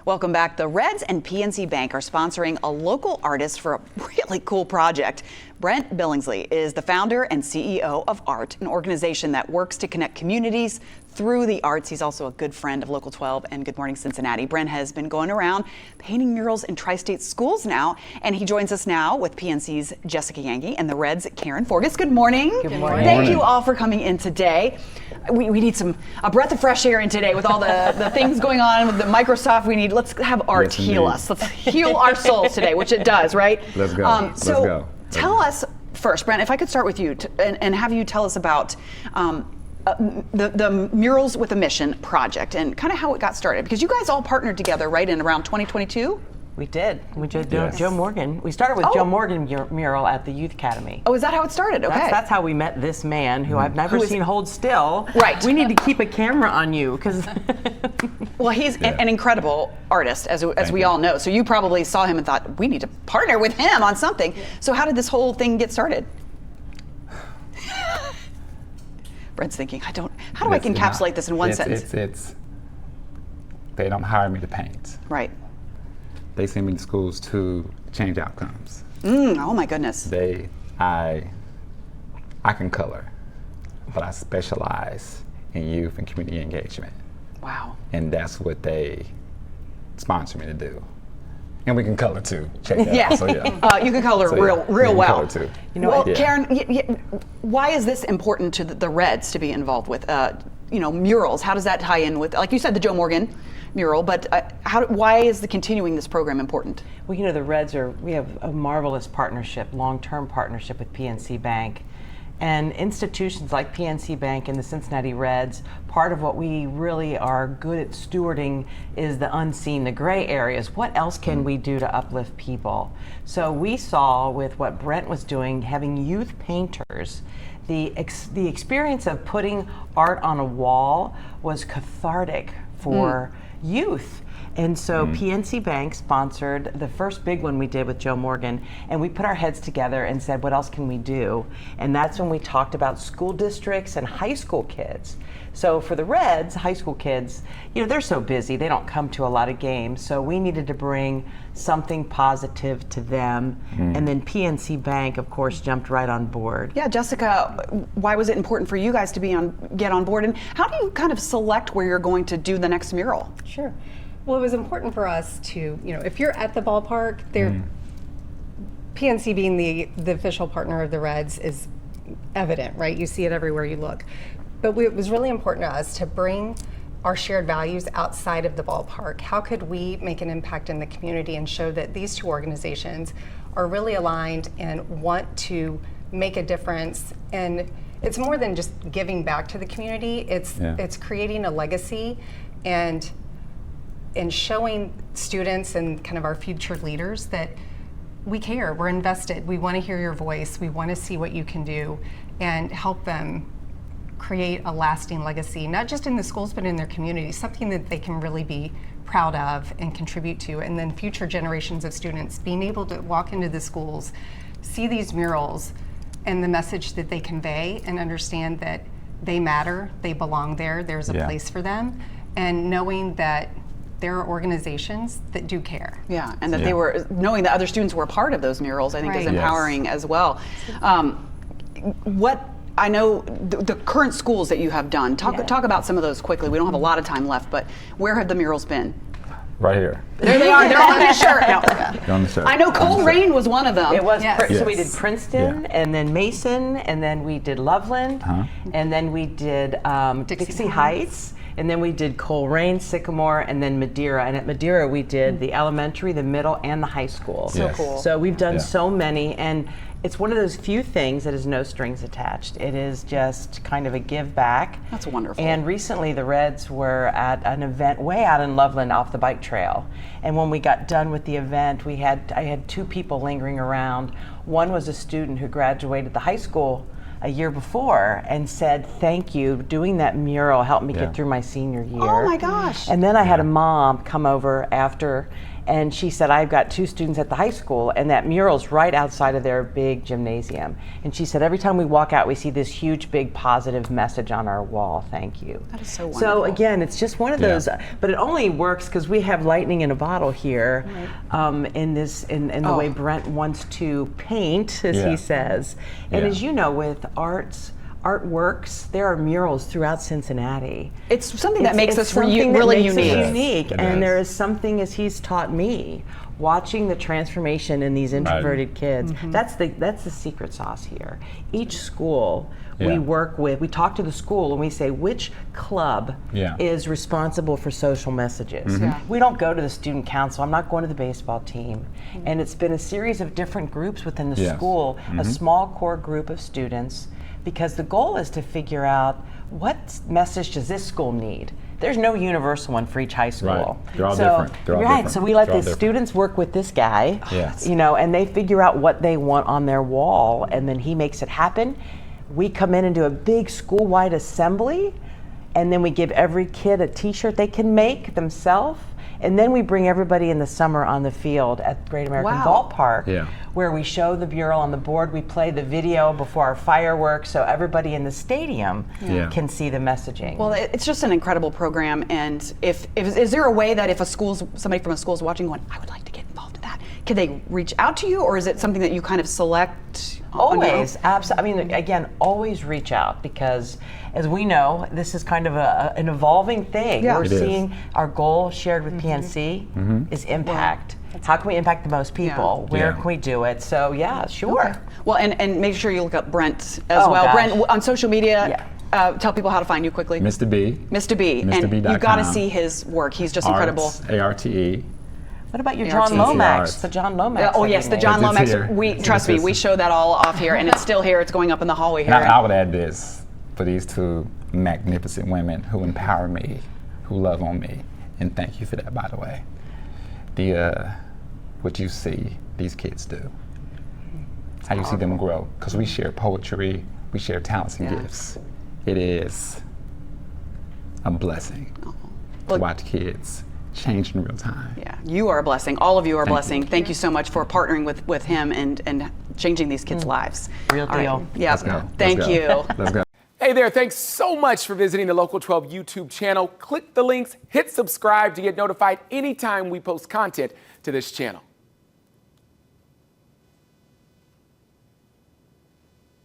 Welcome back. The Reds and PNC Bank are sponsoring a local artist for a really cool project. Brent Billingsley is the founder and CEO of ART, an organization that works to connect communities through the arts. He's also a good friend of Local 12 and Good Morning Cincinnati. Brent has been going around painting murals in tri-state schools now, and he joins us now with PNC's Jessica Yangi and the Reds' Karen Forgas. Good morning. Good morning. Thank you all for coming in today. We need a breath of fresh air in today with all the things going on with the Microsoft. Let's have art heal us. Let's heal our souls today, which it does, right? Let's go. Let's go. Tell us first, Brent, if I could start with you and have you tell us about the Murals with a Mission project and kind of how it got started, because you guys all partnered together, right, in around 2022? We did. We did Yes. Joe Morgan. We started with Joe Morgan mural at the Youth Academy. Oh, is that how it started? Okay. That's how we met this man who I've never seen hold still. Right. We need to keep a camera on you because. Well, he's an incredible artist, as we all know. So you probably saw him and thought, we need to partner with him on something. So how did this whole thing get started? Brent's thinking, how do I encapsulate this in one sentence? They don't hire me to paint. Right. They send me to schools to change outcomes. Oh my goodness. I can color, but I specialize in youth and community engagement. Wow. And that's what they sponsor me to do. And we can color too. Check that Yeah. out. So, yeah. You can color real we can well. Color too. You know, well, Karen, why is this important to the Reds to be involved with? Murals. How does that tie in with, like you said, the Joe Morgan mural? But why is continuing this program important? Well, the Reds we have a marvelous partnership, long-term partnership with PNC Bank. And institutions like PNC Bank and the Cincinnati Reds, part of what we really are good at stewarding is the unseen, the gray areas. What else can we do to uplift people? So we saw with what Brent was doing, having youth painters, the experience of putting art on a wall was cathartic for youth. And so PNC Bank sponsored the first big one we did with Joe Morgan, and we put our heads together and said, what else can we do? And that's when we talked about school districts and high school kids. So for the Reds, high school kids, they're so busy, they don't come to a lot of games, so we needed to bring something positive to them. And then PNC Bank, of course, jumped right on board. Yeah, Jessica, why was it important for you guys to get on board? And how do you kind of select where you're going to do the next mural? Sure. Well, it was important for us to, if you're at the ballpark, PNC being the official partner of the Reds is evident, right? You see it everywhere you look. But it was really important to us to bring our shared values outside of the ballpark. How could we make an impact in the community and show that these two organizations are really aligned and want to make a difference? And it's more than just giving back to the community. It's creating a legacy and showing students and kind of our future leaders that we care, we're invested, we want to hear your voice, we want to see what you can do and help them create a lasting legacy, not just in the schools, but in their communities, something that they can really be proud of and contribute to. And then future generations of students being able to walk into the schools, see these murals and the message that they convey and understand that they matter, they belong there, there's a place for them, and knowing that there are organizations that do care. Yeah, and that they were, knowing that other students were a part of those murals, I think is empowering as well. I know the current schools that you have done, talk about some of those quickly. We don't have a lot of time left, but where have the murals been? Right here. There they are, they're on the shirt. No. On the shirt. I know Cold Rain was one of them. It was, Yes. so we did Princeton, and then Mason, and then we did Loveland, and then we did Dixie Heights, and then we did Coleraine, Sycamore, and then Madeira. And at Madeira we did the elementary, the middle, and the high school. So cool. So we've done so many, and it's one of those few things that is no strings attached. It is just kind of a give back. That's wonderful. And recently the Reds were at an event way out in Loveland off the bike trail. And when we got done with the event, I had two people lingering around. One was a student who graduated the high school a year before and said, thank you, doing that mural helped me get through my senior year. Oh my gosh. And then I had a mom come over after And she said, I've got 2 students at the high school, and that mural's right outside of their big gymnasium. And she said, every time we walk out, we see this huge, big, positive message on our wall. Thank you. That is so wonderful. So again, it's just one of those, but it only works because we have lightning in a bottle here, in the way Brent wants to paint, as he says. And as you know, with artworks, there are murals throughout Cincinnati. It's something that makes us really unique. And there is something, as he's taught me, watching the transformation in these introverted kids. That's the secret sauce here. Each school we work with, we talk to the school and we say which club is responsible for social messages. We don't go to the student council. I'm not going to the baseball team. And it's been a series of different groups within the school, a small core group of students, because the goal is to figure out what message does this school need. There's no universal one for each high school. Right. They're all different. They're all different. So we let the students work with this guy, and they figure out what they want on their wall, and then he makes it happen. We come in and do a big school-wide assembly, and then we give every kid a t-shirt they can make themselves. And then we bring everybody in the summer on the field at Great American Ballpark, where we show the mural on the board. We play the video before our fireworks, so everybody in the stadium can see the messaging. Well, it's just an incredible program. And is there a way that if somebody from a school is watching, going, I would like to get involved in that, can they reach out to you, or is it something that you kind of select? Always, absolutely. I mean, again, always reach out, because as we know, this is kind of an evolving thing. We're seeing our goal shared with PNC is impact. How can we impact the most people? Where can we do it? So sure. Okay. Well, and make sure you look up Brent as well. Gosh. Brent, on social media, tell people how to find you quickly. Mr. B. Mr. B. And you got to see his work. He's just incredible. ARTE. What about your John Lomax? The John Lomax. Oh yes, the John Lomax. Trust me, we show that all off here, and it's still here. It's going up in the hallway here. I would add this for these 2 magnificent women who empower me, who love on me, and thank you for that, by the way. What you see these kids do, how you see them grow, because we share poetry, we share talents and gifts. It is a blessing to watch kids change in real time. Yeah, you are a blessing. All of you are a blessing. Thank you so much for partnering with him and changing these kids' lives. Real deal. Yeah. Let's go. Thank you. Let's go. Hey there, thanks so much for visiting the Local 12 YouTube channel. Click the links, hit subscribe to get notified anytime we post content to this channel.